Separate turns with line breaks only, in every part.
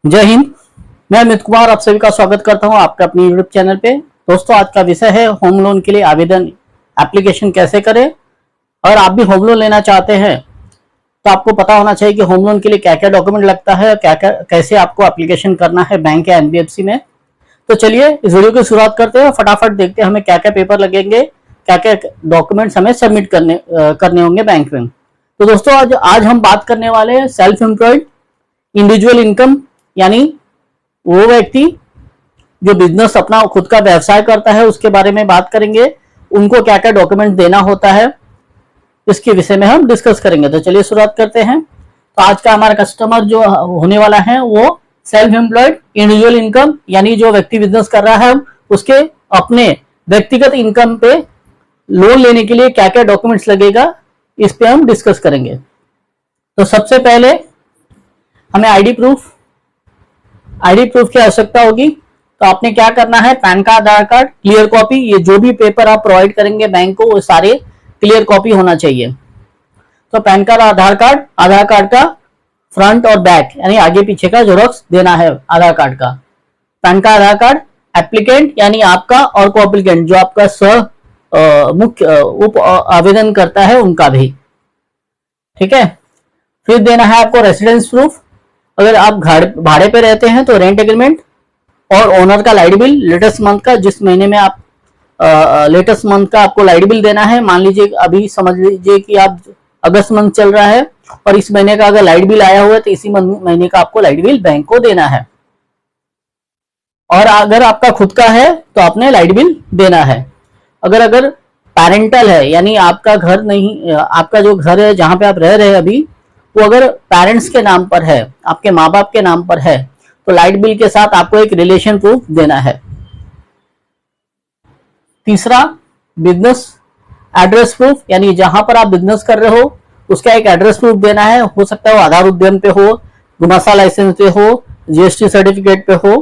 जय हिंद। मैं अमित कुमार आप सभी का स्वागत करता हूं आपके अपने यूट्यूब चैनल पे। दोस्तों, आज का विषय है होम लोन के लिए आवेदन एप्लीकेशन कैसे करें। और आप भी होम लोन लेना चाहते हैं तो आपको पता होना चाहिए कि होम लोन के लिए क्या क्या डॉक्यूमेंट लगता है, क्या क्या कैसे आपको एप्लीकेशन करना है बैंक या एनबीएफसी में। तो चलिए इस वीडियो की शुरुआत करते हैं, फटाफट देखते हैं हमें क्या क्या पेपर लगेंगे, क्या क्या डॉक्यूमेंट्स हमें सबमिट करने होंगे बैंक में। तो दोस्तों, आज हम बात करने वाले हैं सेल्फ एम्प्लॉयड इंडिविजुअल इनकम, यानी वो व्यक्ति जो बिजनेस अपना खुद का व्यवसाय करता है उसके बारे में बात करेंगे। उनको क्या क्या डॉक्यूमेंट देना होता है इसके विषय में हम डिस्कस करेंगे। तो चलिए शुरुआत करते हैं। तो आज का हमारा कस्टमर जो होने वाला है वो सेल्फ एम्प्लॉयड इंडिविजुअल इनकम, यानी जो व्यक्ति बिजनेस कर रहा है उसके अपने व्यक्तिगत इनकम पे लोन लेने के लिए क्या क्या डॉक्यूमेंट्स लगेगा इस पे हम डिस्कस करेंगे। तो सबसे पहले हमें आईडी प्रूफ की आवश्यकता होगी। तो आपने क्या करना है, पैन कार्ड, आधार कार्ड, क्लियर कॉपी, ये जो भी पेपर आप प्रोवाइड करेंगे बैंक को वो सारे क्लियर कॉपी होना चाहिए। तो पैन कार्ड, आधार कार्ड का फ्रंट और बैक यानी आगे पीछे का जेरॉक्स देना है आधार कार्ड का। पैन कार्ड, आधार कार्ड, एप्लीकेंट यानी आपका और को एप्लीकेंट जो आपका मुख्य उप आवेदन करता है उनका भी, ठीक है। फिर देना है आपको रेसिडेंस प्रूफ, अगर आप भाड़े पे रहते हैं तो रेंट एग्रीमेंट और ओनर का लाइट बिल लेटेस्ट मंथ का, जिस महीने में आप लेटेस्ट मंथ का आपको लाइट बिल देना है। मान लीजिए अभी समझ लीजिए कि आप अगस्त मंथ चल रहा है और इस महीने का अगर लाइट बिल आया हुआ है तो इसी महीने का आपको लाइट बिल बैंक को देना है। और अगर आपका खुद का है तो आपने लाइट बिल देना है। अगर पैरेंटल है यानी आपका घर नहीं, आपका जो घर है जहां पे आप रह रहे हैं अभी वो अगर पेरेंट्स के नाम पर है, आपके माँ बाप के नाम पर है, तो लाइट बिल के साथ आपको एक रिलेशन प्रूफ देना है। तीसरा, बिजनेस एड्रेस प्रूफ, यानी जहां पर आप बिजनेस कर रहे हो उसका एक एड्रेस प्रूफ देना है। हो सकता है वो आधार उद्यम पे हो, गुमास्ता लाइसेंस पे हो, जीएसटी सर्टिफिकेट पे हो,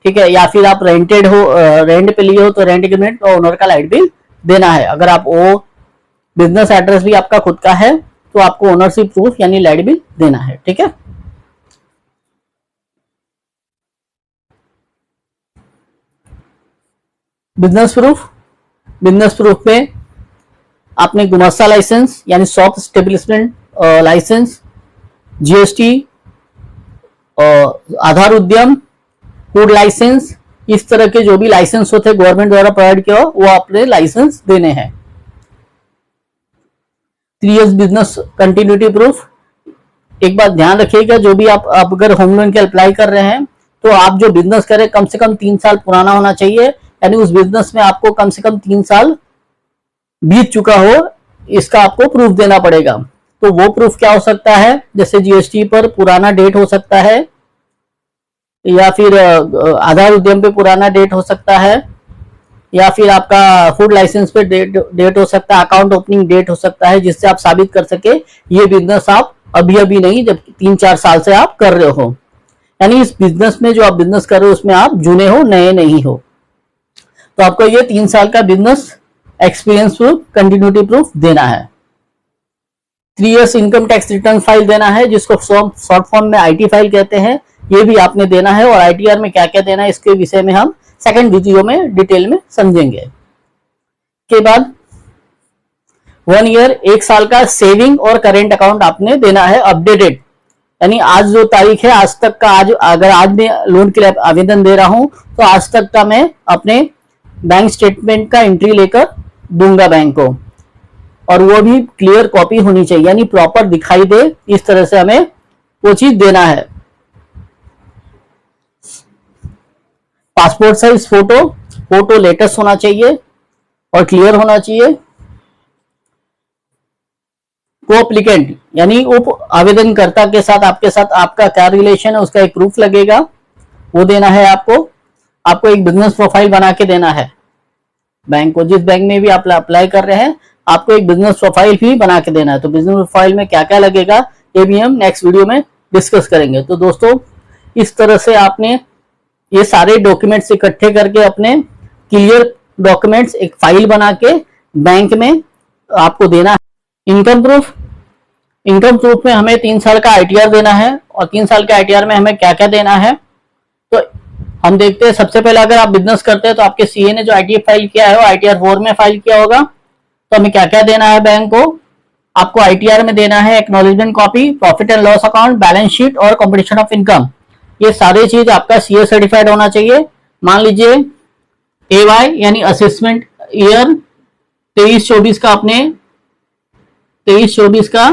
ठीक है, या फिर आप रेंटेड हो, रेंट पे लिए हो तो रेंट एग्रीमेंट और ओनर का लाइट बिल देना है। अगर आप वो बिजनेस एड्रेस भी आपका खुद का है तो आपको ओनरशिप प्रूफ यानी लाइट बिल देना है, ठीक है। बिजनेस प्रूफ में आपने गुमास्ता लाइसेंस यानी शॉप स्टेब्लिशमेंट लाइसेंस, जीएसटी, आधार उद्यम, फूड लाइसेंस, इस तरह के जो भी लाइसेंस होते हैं गवर्नमेंट द्वारा प्रोवाइड किया वो आपने लाइसेंस देने हैं। 3 years बिजनेस कंटिन्यूटी प्रूफ। एक बात ध्यान रखिएगा, जो भी आप अगर होम लोन के अप्लाई कर रहे हैं तो आप जो बिजनेस करें कम से कम 3 साल पुराना होना चाहिए, यानी उस बिजनेस में आपको कम से कम 3 साल बीत चुका हो, इसका आपको प्रूफ देना पड़ेगा। तो वो प्रूफ क्या हो सकता है, जैसे जीएसटी पर पुराना डेट हो सकता है, या फिर आधार उद्यम पे पुराना डेट हो सकता है, या फिर आपका फूड लाइसेंस पे डेट हो सकता है, अकाउंट ओपनिंग डेट हो सकता है, जिससे आप साबित कर सके ये बिजनेस आप अभी नहीं जब 3-4 साल से आप कर रहे हो, यानी इस बिजनेस में जो आप बिजनेस कर रहे हो उसमें आप जुने हो, नए नहीं हो। तो आपको ये 3 साल का business experience proof, continuity proof देना है। 3 years income tax return file देना है, जिसको शॉर्ट फॉर्म में आईटी फाइल कहते हैं, ये भी आपने देना है। और आईटीआर में क्या क्या देना है इसके विषय में हम सेकंड वीडियो में डिटेल में समझेंगे। के बाद 1 year 1 साल का सेविंग और करेंट अकाउंट आपने देना है अपडेटेड, यानी आज जो तारीख है आज तक का, अगर आज मैं लोन के लिए आवेदन दे रहा हूं तो आज तक का मैं अपने बैंक स्टेटमेंट का एंट्री लेकर दूंगा बैंक को, और वो भी क्लियर कॉपी होनी चाहिए, यानी प्रॉपर दिखाई दे, इस तरह से हमें वो चीज देना है। पासपोर्ट साइज फोटो लेटेस्ट होना चाहिए और क्लियर होना चाहिए। को एप्लीकेंट यानी उप आवेदन कर्ता के साथ आपका क्या रिलेशन है उसका एक प्रूफ लगेगा, वो देना है आपको एक बिजनेस प्रोफाइल बना के देना है बैंक को। जिस बैंक में भी आप अप्लाई कर रहे हैं आपको एक बिजनेस प्रोफाइल भी बना के देना है। तो बिजनेस प्रोफाइल में क्या क्या लगेगा ये भी हम नेक्स्ट वीडियो में डिस्कस करेंगे। तो दोस्तों, इस तरह से आपने ये सारे डॉक्यूमेंट्स इकट्ठे करके अपने क्लियर डॉक्यूमेंट्स एक फाइल बना के बैंक में आपको देना है। इनकम प्रूफ, इनकम प्रूफ में हमें 3 साल का आईटीआर देना है, और 3 साल के आईटीआर में हमें क्या क्या देना है तो हम देखते हैं। सबसे पहले अगर आप बिजनेस करते हैं तो आपके सीए ने जो आईटीआर फाइल किया है वो आईटीआर 4 में फाइल किया होगा। तो हमें क्या क्या देना है बैंक को, आपको आईटीआर में देना है acknowledgement copy, profit and loss account, balance sheet और कॉम्पिटिशन ऑफ इनकम। ये सारी चीज आपका सीए सर्टिफाइड होना चाहिए। मान लीजिए एवाई यानी असेसमेंट ईयर 23-24 का आपने 23-24 का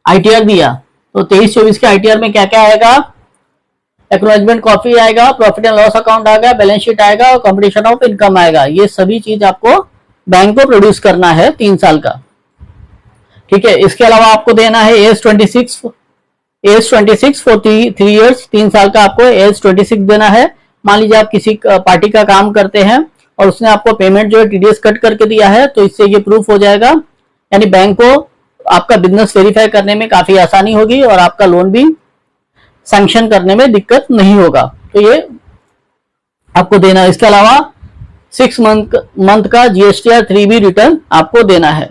आईटीआर दिया, तो 23-24 के आईटीआर में क्या क्या आएगा, एक्नॉलेजमेंट कॉपी आएगा, प्रॉफिट एंड लॉस अकाउंट आएगा, बैलेंस शीट आएगा और कॉम्पिटिशन ऑफ इनकम आएगा। ये सभी चीज आपको बैंक को प्रोड्यूस करना है 3 साल का। ठीक है, इसके अलावा आपको देना है AS26 फॉर 3 इयर्स, 3 साल का आपको AS26 देना है। मान लीजिए आप किसी पार्टी का काम करते हैं और उसने आपको पेमेंट जो है टीडीएस कट करके दिया है, तो इससे ये प्रूफ हो जाएगा, यानी बैंक को आपका बिजनेस वेरीफाई करने में काफी आसानी होगी और आपका लोन भी सैंक्शन करने में दिक्कत नहीं होगा। तो ये आपको देना है। इसके अलावा 6 मंथ का GSTR 3B रिटर्न आपको देना है।